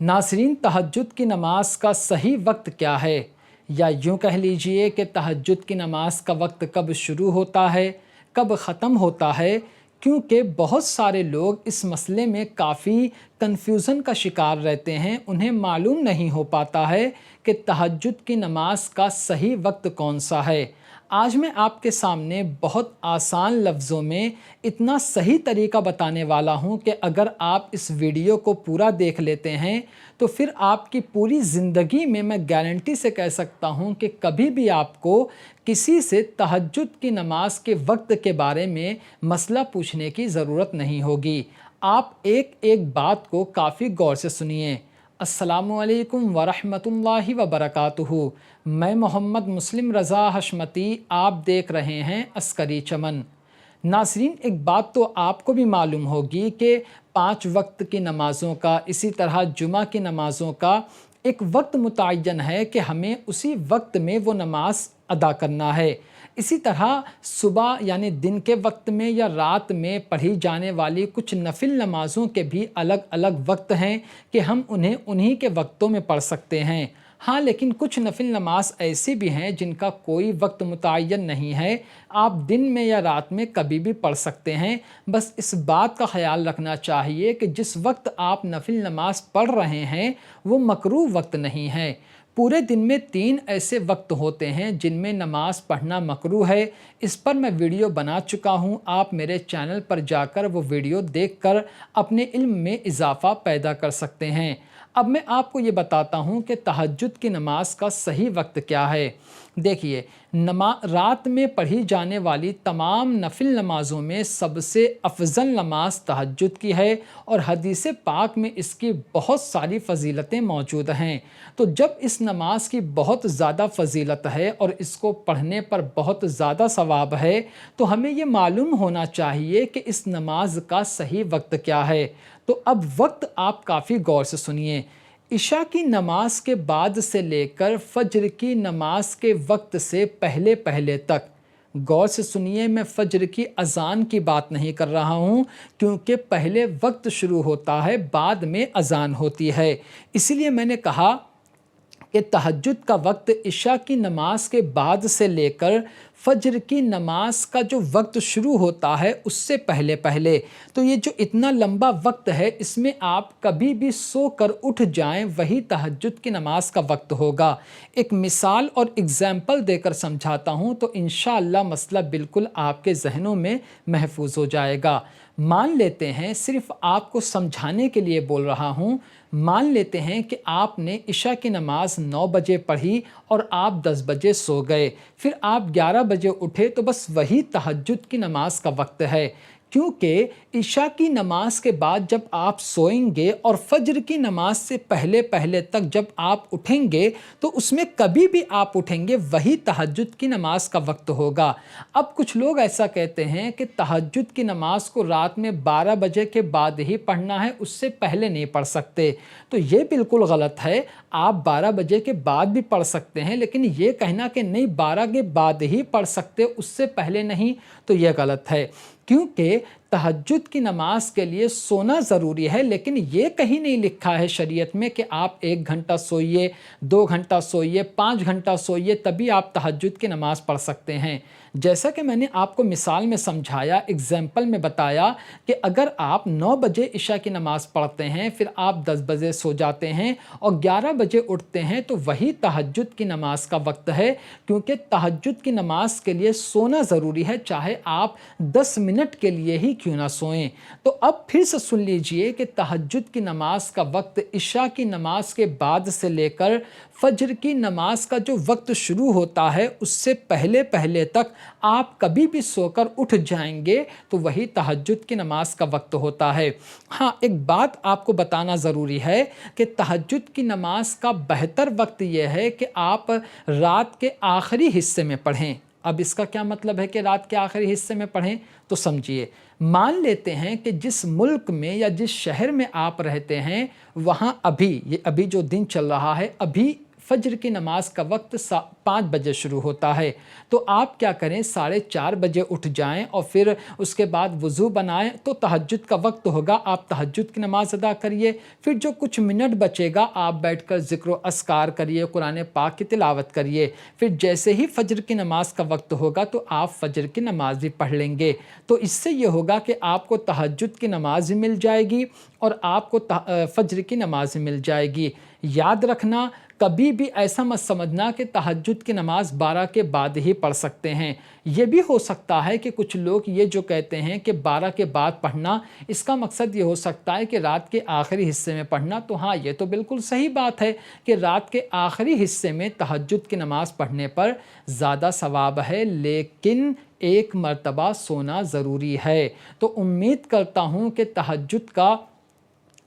ناظرین، تہجد کی نماز کا صحیح وقت کیا ہے؟ یا یوں کہہ لیجئے کہ تہجد کی نماز کا وقت کب شروع ہوتا ہے، کب ختم ہوتا ہے؟ کیونکہ بہت سارے لوگ اس مسئلے میں کافی کنفیوژن کا شکار رہتے ہیں۔ انہیں معلوم نہیں ہو پاتا ہے کہ تہجد کی نماز کا صحیح وقت کون سا ہے۔ آج میں آپ کے سامنے بہت آسان لفظوں میں اتنا صحیح طریقہ بتانے والا ہوں کہ اگر آپ اس ویڈیو کو پورا دیکھ لیتے ہیں تو پھر آپ کی پوری زندگی میں گارنٹی سے کہہ سکتا ہوں کہ کبھی بھی آپ کو کسی سے تہجد کی نماز کے وقت کے بارے میں مسئلہ پوچھنے کی ضرورت نہیں ہوگی۔ آپ ایک ایک بات کو کافی غور سے سنیے۔ السلام علیکم ورحمۃ اللہ وبرکاتہ۔ میں محمد مسلم رضا حشمتی، آپ دیکھ رہے ہیں عسکری چمن۔ ناظرین، ایک بات تو آپ کو بھی معلوم ہوگی کہ 5 وقت کی نمازوں کا، اسی طرح جمعہ کی نمازوں کا ایک وقت متعین ہے کہ ہمیں اسی وقت میں وہ نماز ادا کرنا ہے۔ اسی طرح صبح یعنی دن کے وقت میں یا رات میں پڑھی جانے والی کچھ نفل نمازوں کے بھی الگ الگ وقت ہیں کہ ہم انہیں انہی کے وقتوں میں پڑھ سکتے ہیں۔ ہاں، لیکن کچھ نفل نماز ایسی بھی ہیں جن کا کوئی وقت متعین نہیں ہے، آپ دن میں یا رات میں کبھی بھی پڑھ سکتے ہیں۔ بس اس بات کا خیال رکھنا چاہیے کہ جس وقت آپ نفل نماز پڑھ رہے ہیں وہ مکروہ وقت نہیں ہے۔ پورے دن میں 3 ایسے وقت ہوتے ہیں جن میں نماز پڑھنا مکروہ ہے۔ اس پر میں ویڈیو بنا چکا ہوں، آپ میرے چینل پر جا کر وہ ویڈیو دیکھ کر اپنے علم میں اضافہ پیدا کر سکتے ہیں۔ اب میں آپ کو یہ بتاتا ہوں کہ تہجد کی نماز کا صحیح وقت کیا ہے۔ دیکھیے، رات میں پڑھی جانے والی تمام نفل نمازوں میں سب سے افضل نماز تہجد کی ہے، اور حدیث پاک میں اس کی بہت ساری فضیلتیں موجود ہیں۔ تو جب اس نماز کی بہت زیادہ فضیلت ہے اور اس کو پڑھنے پر بہت زیادہ ثواب ہے، تو ہمیں یہ معلوم ہونا چاہیے کہ اس نماز کا صحیح وقت کیا ہے۔ تو اب وقت آپ کافی غور سے سنیے۔ عشاء کی نماز کے بعد سے لے کر فجر کی نماز کے وقت سے پہلے پہلے تک، غور سے سنیے، میں فجر کی اذان کی بات نہیں کر رہا ہوں، کیونکہ پہلے وقت شروع ہوتا ہے، بعد میں اذان ہوتی ہے۔ اسی لیے میں نے کہا کہ تہجد کا وقت عشاء کی نماز کے بعد سے لے کر فجر کی نماز کا جو وقت شروع ہوتا ہے اس سے پہلے پہلے، تو یہ جو اتنا لمبا وقت ہے اس میں آپ کبھی بھی سو کر اٹھ جائیں، وہی تہجد کی نماز کا وقت ہوگا۔ ایک مثال اور اگزامپل دے کر سمجھاتا ہوں تو انشاءاللہ مسئلہ بالکل آپ کے ذہنوں میں محفوظ ہو جائے گا۔ مان لیتے ہیں، صرف آپ کو سمجھانے کے لیے بول رہا ہوں، مان لیتے ہیں کہ آپ نے عشاء کی نماز 9 بجے پڑھی اور آپ 10 بجے سو گئے، پھر آپ 11 بجے اٹھے، تو بس وہی تہجد کی نماز کا وقت ہے۔ کیونکہ عشاء کی نماز کے بعد جب آپ سوئیں گے اور فجر کی نماز سے پہلے پہلے تک جب آپ اٹھیں گے تو اس میں کبھی بھی آپ اٹھیں گے وہی تہجد کی نماز کا وقت ہوگا۔ اب کچھ لوگ ایسا کہتے ہیں کہ تہجد کی نماز کو رات میں 12 بجے کے بعد ہی پڑھنا ہے، اس سے پہلے نہیں پڑھ سکتے، تو یہ بالکل غلط ہے۔ آپ 12 بجے کے بعد بھی پڑھ سکتے ہیں، لیکن یہ کہنا کہ نہیں 12 کے بعد ہی پڑھ سکتے، اس سے پہلے نہیں، تو یہ غلط ہے۔ کیونکہ تہجد کی نماز کے لیے سونا ضروری ہے، لیکن یہ کہیں نہیں لکھا ہے شریعت میں کہ آپ 1 گھنٹہ سوئیے، 2 گھنٹہ سوئیے، 5 گھنٹہ سوئیے، تبھی آپ تہجد کی نماز پڑھ سکتے ہیں۔ جیسا کہ میں نے آپ کو مثال میں سمجھایا، اگزامپل میں بتایا کہ اگر آپ 9 بجے عشاء کی نماز پڑھتے ہیں، پھر آپ 10 بجے سو جاتے ہیں اور 11 بجے اٹھتے ہیں، تو وہی تہجد کی نماز کا وقت ہے۔ کیونکہ تہجد کی نماز کے لیے سونا ضروری ہے، چاہے آپ 10 منٹ کے لیے ہی کیوں نہ سوئیں۔ تو اب پھر سے سن لیجئے کہ تہجد کی نماز کا وقت عشاء کی نماز کے بعد سے لے کر فجر کی نماز کا جو وقت شروع ہوتا ہے اس سے پہلے پہلے تک آپ کبھی بھی سو کر اٹھ جائیں گے تو وہی تہجد کی نماز کا وقت ہوتا ہے۔ ہاں، ایک بات آپ کو بتانا ضروری ہے کہ تہجد کی نماز کا بہتر وقت یہ ہے کہ آپ رات کے آخری حصے میں پڑھیں۔ اب اس کا کیا مطلب ہے کہ رات کے آخری حصے میں پڑھیں؟ تو سمجھیے، مان لیتے ہیں کہ جس ملک میں یا جس شہر میں آپ رہتے ہیں وہاں ابھی جو دن چل رہا ہے، ابھی فجر کی نماز کا وقت 5 بجے شروع ہوتا ہے، تو آپ کیا کریں 4:30 بجے اٹھ جائیں اور پھر اس کے بعد وضو بنائیں، تو تہجد کا وقت ہوگا، آپ تہجد کی نماز ادا کریے۔ پھر جو کچھ منٹ بچے گا آپ بیٹھ کر ذکر و اذکار کریے، قرآن پاک کی تلاوت کریے۔ پھر جیسے ہی فجر کی نماز کا وقت ہوگا تو آپ فجر کی نماز بھی پڑھ لیں گے، تو اس سے یہ ہوگا کہ آپ کو تہجد کی نماز بھی مل جائے گی اور آپ کو فجر کی نماز بھی مل جائے گی۔ یاد رکھنا، کبھی بھی ایسا مت سمجھنا کہ تہجد کی نماز 12 کے بعد ہی پڑھ سکتے ہیں۔ یہ بھی ہو سکتا ہے کہ کچھ لوگ یہ جو کہتے ہیں کہ 12 کے بعد پڑھنا، اس کا مقصد یہ ہو سکتا ہے کہ رات کے آخری حصے میں پڑھنا، تو ہاں یہ تو بالکل صحیح بات ہے کہ رات کے آخری حصے میں تہجد کی نماز پڑھنے پر زیادہ ثواب ہے، لیکن ایک مرتبہ سونا ضروری ہے۔ تو امید کرتا ہوں کہ تہجد کا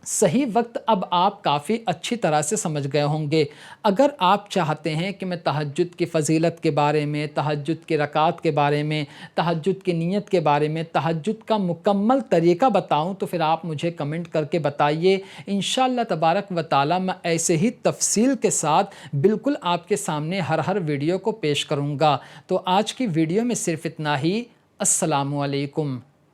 صحیح وقت اب آپ کافی اچھی طرح سے سمجھ گئے ہوں گے۔ اگر آپ چاہتے ہیں کہ میں تہجد کی فضیلت کے بارے میں، تہجد کے رکعات کے بارے میں، تہجد کی نیت کے بارے میں، تہجد کا مکمل طریقہ بتاؤں تو پھر آپ مجھے کمنٹ کر کے بتائیے۔ انشاءاللہ تبارک و تعالی میں ایسے ہی تفصیل کے ساتھ بالکل آپ کے سامنے ہر ویڈیو کو پیش کروں گا۔ تو آج کی ویڈیو میں صرف اتنا ہی۔ السلام علیکم۔